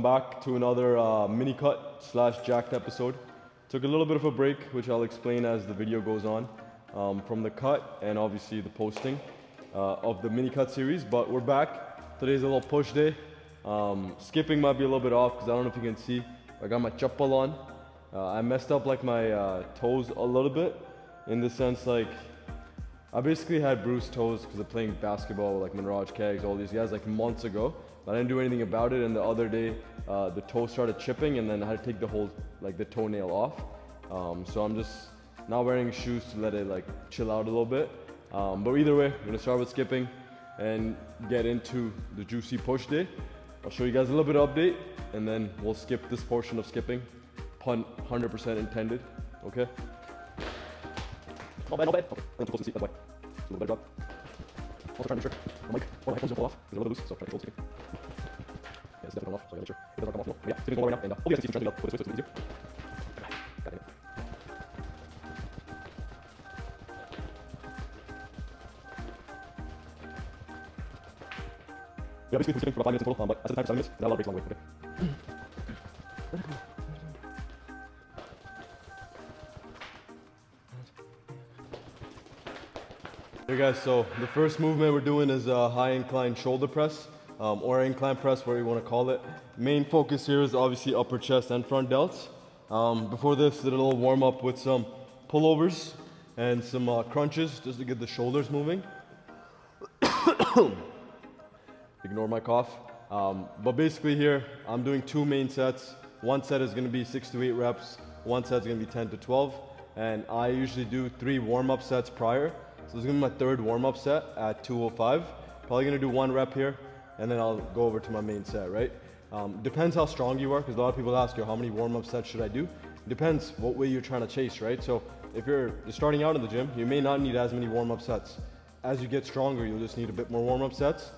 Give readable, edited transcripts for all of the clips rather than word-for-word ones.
Back to another mini cut / jacked episode. Took a little bit of a break, which I'll explain as the video goes on, from the cut and obviously the posting of the mini cut series. But we're back. Today's a little push day. Skipping might be a little bit off because I don't know if you can see. I got my chappal on. I messed up like my toes a little bit, in the sense like I basically had bruised toes because of playing basketball with like Manraj Kegs, all these guys, like months ago. But I didn't do anything about it, and the other day the toe started chipping, and then I had to take the whole, like the toenail off. So I'm just not wearing shoes to let it like chill out a little bit. But either way, we're gonna start with skipping and get into the juicy push day. I'll show you guys a little bit of update, and then we'll skip this portion of skipping. Pun 100% intended, okay? Not bad, not bad. Okay, I'm too close to the seat, that's why. Do a little better job. Also try to make sure the mic or my headphones don't fall off. It's a little bit loose, so try to control the skipping. Yeah, it's definitely come off, so I gotta make sure it doesn't come off. No. But yeah, skipping's going right now, and hopefully I can see some trending up. Put this way so it's a little easier. God damn it. Yeah, basically skipping for about 5 minutes in total, but I set the time for 7 minutes, and I have a lot of breaks along the way, okay? Hey guys, so the first movement we're doing is a high incline shoulder press, or incline press, whatever you want to call it. Main focus here is obviously upper chest and front delts. Before this, did a little warm up with some pullovers and some crunches just to get the shoulders moving. Ignore my cough. But basically here, I'm doing 2 main sets. One set is going to be 6 to 8 reps. One set is going to be 10 to 12. And I usually do 3 warm-up sets prior. So this is going to be my 3rd warm-up set at 205. Probably going to do 1 rep here, and then I'll go over to my main set, right? Depends how strong you are, because a lot of people ask you, how many warm-up sets should I do? Depends what way you're trying to chase, right? So if you're just starting out in the gym, you may not need as many warm-up sets. As you get stronger, you'll just need a bit more warm-up sets.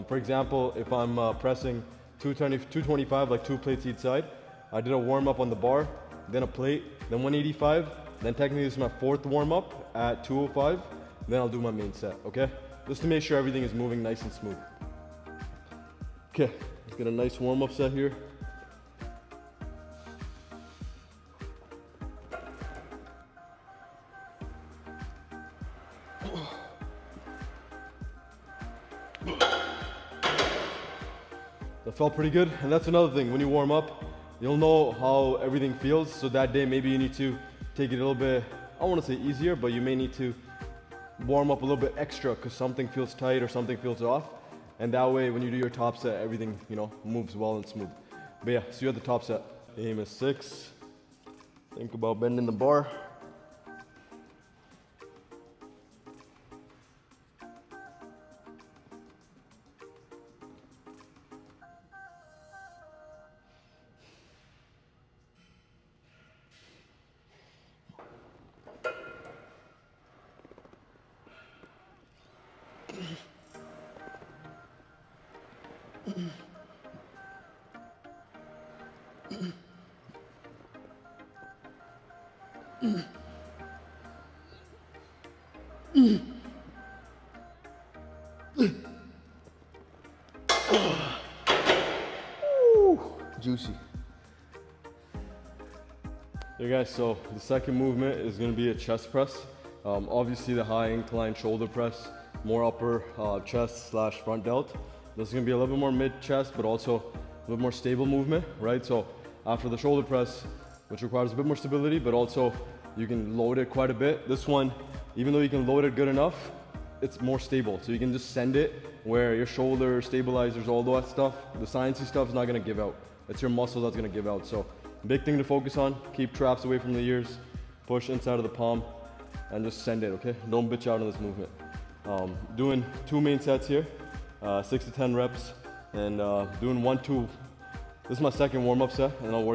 For example, if I'm pressing 225, like 2 plates each side, I did a warm-up on the bar, then a plate, then 185, then technically this is my 4th warm-up at 205, then I'll do my main set, okay? Just to make sure everything is moving nice and smooth. Okay, let's get a nice warm-up set here. That felt pretty good, and that's another thing. When you warm up, you'll know how everything feels. So that day, maybe you need to take it a little bit, I don't want to say easier, but you may need to warm up a little bit extra because something feels tight or something feels off. And that way, when you do your top set, everything, you know, moves well and smooth. But yeah, so you're at the top set. Aim is 6. Think about bending the bar. Juicy. Hey guys, so the second movement is going to be a chest press. Obviously the high incline shoulder press, more upper chest / front delt. This is going to be a little bit more mid chest, but also a little more stable movement, right? So after the shoulder press, which requires a bit more stability, but also you can load it quite a bit. This one, even though you can load it good enough, it's more stable. So you can just send it where your shoulder stabilizers, all that stuff, the sciencey stuff is not going to give out. It's your muscle that's going to give out. So big thing to focus on, keep traps away from the ears, push inside of the palm, and just send it, okay? Don't bitch out on this movement. Doing 2 main sets here, 6 to 10 reps, and doing 1-2. This is my 2nd warm-up set, and I'll go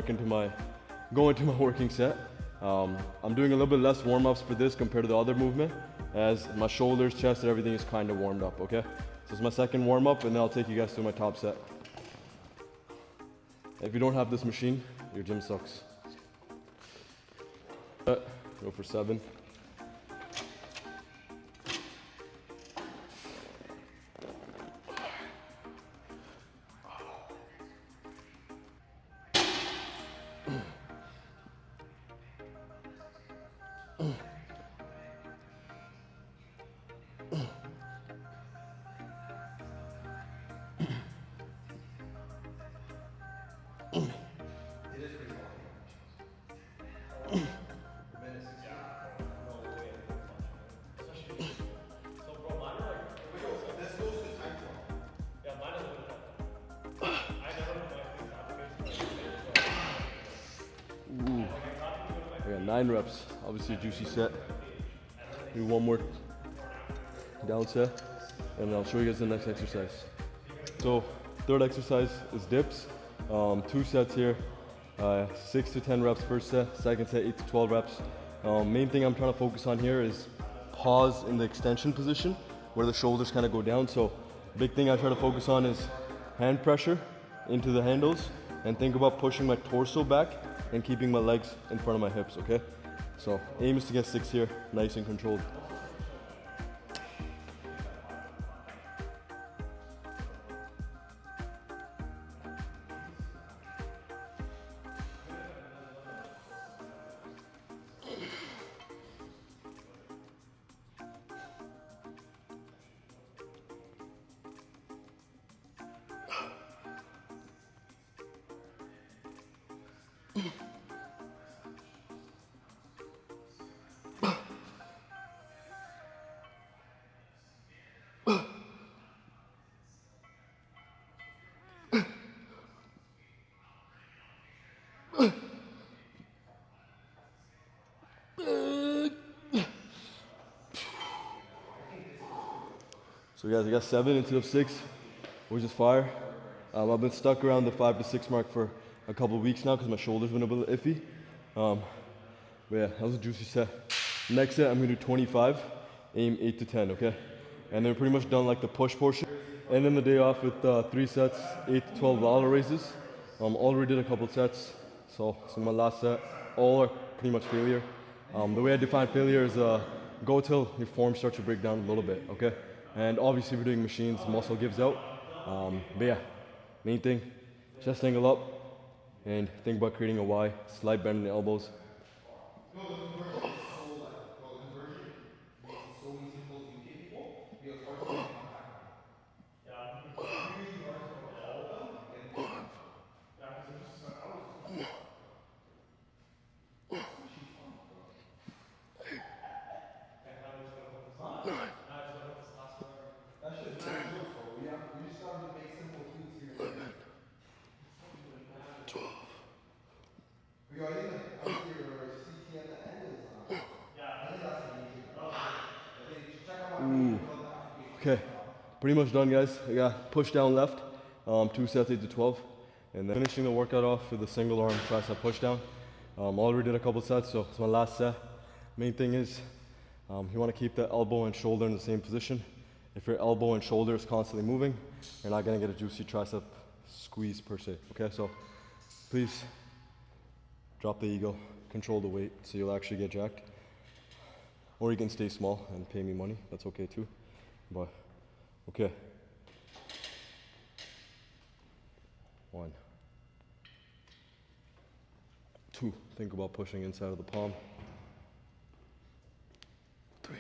into my working set. I'm doing a little bit less warm-ups for this compared to the other movement, as my shoulders, chest, and everything is kind of warmed up, okay? So it's my 2nd warm-up, and then I'll take you guys through my top set. If you don't have this machine, your gym sucks. Go for 7. 9 reps, obviously a juicy set. Do one more down set, and I'll show you guys the next exercise. So third exercise is dips. 2 sets here, 6 to 10 reps first set, second set 8 to 12 reps. Main thing I'm trying to focus on here is pause in the extension position where the shoulders kind of go down. So big thing I try to focus on is hand pressure into the handles, and think about pushing my torso back and keeping my legs in front of my hips, okay? So aim is to get 6 here, nice and controlled. So guys, I got 7 instead of 6, which is fire. I've been stuck around the 5 to 6 mark for a couple of weeks now because my shoulder's been a bit iffy. But yeah, that was a juicy set. Next set, I'm gonna do 25, aim 8 to 10, okay? And then pretty much done like the push portion. And then the day off with 3 sets, 8 to 12 lateral raises. Already did a couple sets, so my last set, all are pretty much failure. The way I define failure is go till your form starts to break down a little bit, okay? And obviously if we're doing machines, muscle gives out. But yeah, main thing, chest angle up, and think about creating a Y, slight bend in the elbows. Okay, pretty much done, guys. I got push down left, 2 sets 8 to 12, and then finishing the workout off with a single arm tricep push down. Already did a couple sets, so it's my last set. Main thing is you want to keep the elbow and shoulder in the same position. If your elbow and shoulder is constantly moving, you're not gonna get a juicy tricep squeeze per se. Okay, so please drop the ego, control the weight, so you'll actually get jacked. Or you can stay small and pay me money. That's okay too. But okay. 1, 2. Think about pushing inside of the palm. 3,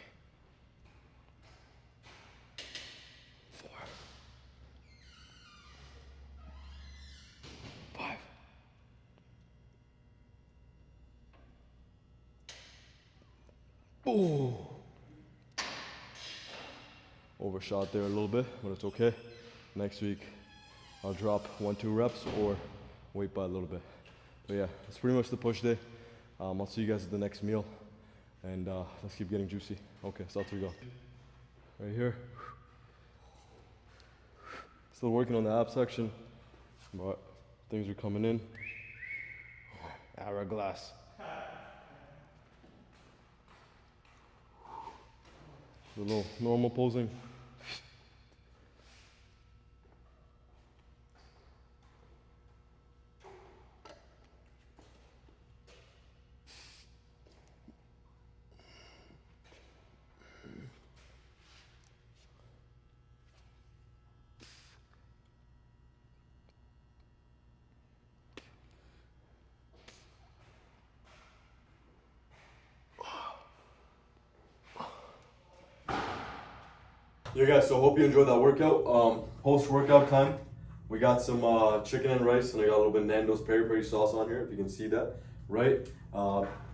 4, 5. Oh. Overshot there a little bit, but it's okay. Next week, I'll drop 1-2 reps or weight by a little bit. But yeah, that's pretty much the push day. I'll see you guys at the next meal, and let's keep getting juicy. Okay, so that's where we go. Right here. Still working on the ab section, but things are coming in. Hourglass. A little normal posing. Yeah guys, so hope you enjoyed that workout. Post-workout time, we got some chicken and rice, and I got a little bit of Nando's peri-peri sauce on here, if you can see that, right?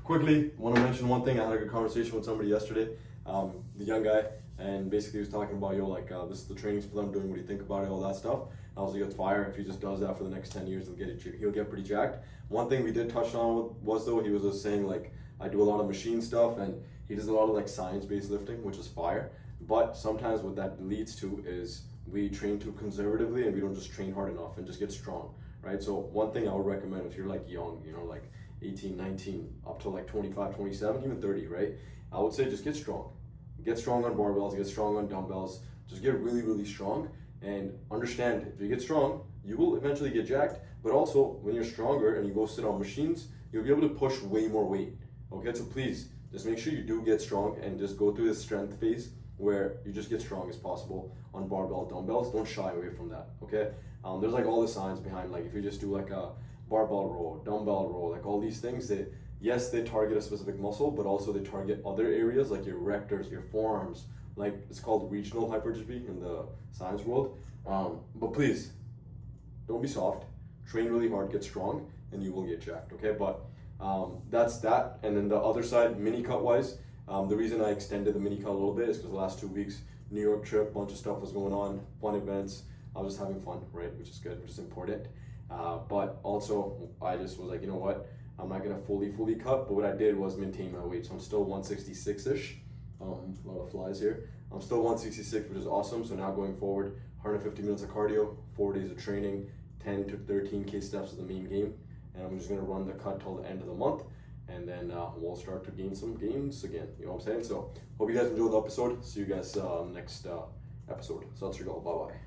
Quickly, want to mention one thing. I had a good conversation with somebody yesterday, the young guy, and basically he was talking about, yo, like, this is the training split I'm doing, what do you think about it, all that stuff. I was like, it's fire. If he just does that for the next 10 years, he'll get pretty jacked. One thing we did touch on was, though, he was just saying, like, I do a lot of machine stuff, and he does a lot of, like, science-based lifting, which is fire. But sometimes what that leads to is we train too conservatively, and we don't just train hard enough and just get strong, right? So one thing I would recommend if you're, like, young, you know, like 18, 19, up to like 25, 27, even 30, right? I would say just get strong. Get strong on barbells, get strong on dumbbells, just get really, really strong, and understand if you get strong, you will eventually get jacked, but also when you're stronger and you go sit on machines, you'll be able to push way more weight, okay? So please, just make sure you do get strong and just go through this strength phase where you just get strong as possible on barbell, dumbbells. Don't shy away from that, okay? There's like all the science behind, like if you just do like a barbell row, dumbbell row, like all these things, yes, they target a specific muscle, but also they target other areas like your rectors, your forearms, like it's called regional hypertrophy in the science world. But please, don't be soft, train really hard, get strong, and you will get jacked, okay? But that's that. And then the other side, mini cut wise, the reason I extended the mini cut a little bit is because the last 2 weeks, New York trip, bunch of stuff was going on, fun events. I was just having fun, right? Which is good, which is important. But also, I just was like, you know what? I'm not gonna fully cut, but what I did was maintain my weight. So I'm still 166-ish. A lot of flies here. I'm still 166, which is awesome. So now going forward, 150 minutes of cardio, 4 days of training, 10 to 13K steps is the main game. And I'm just gonna run the cut till the end of the month. And then we'll start to gain some gains again. You know what I'm saying? So hope you guys enjoyed the episode. See you guys next episode. So that's your goal. Bye-bye.